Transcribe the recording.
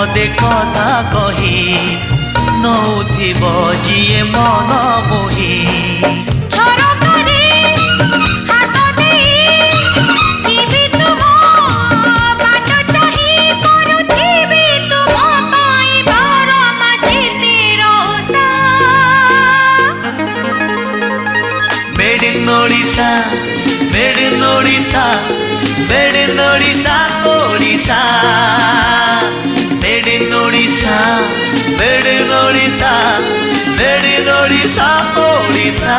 पदे कथा कही नौथिब जिए मन मोही Odisha made in Odisha made in Odisha Odisha made in Odisha made in Odisha made in Odisha Odisha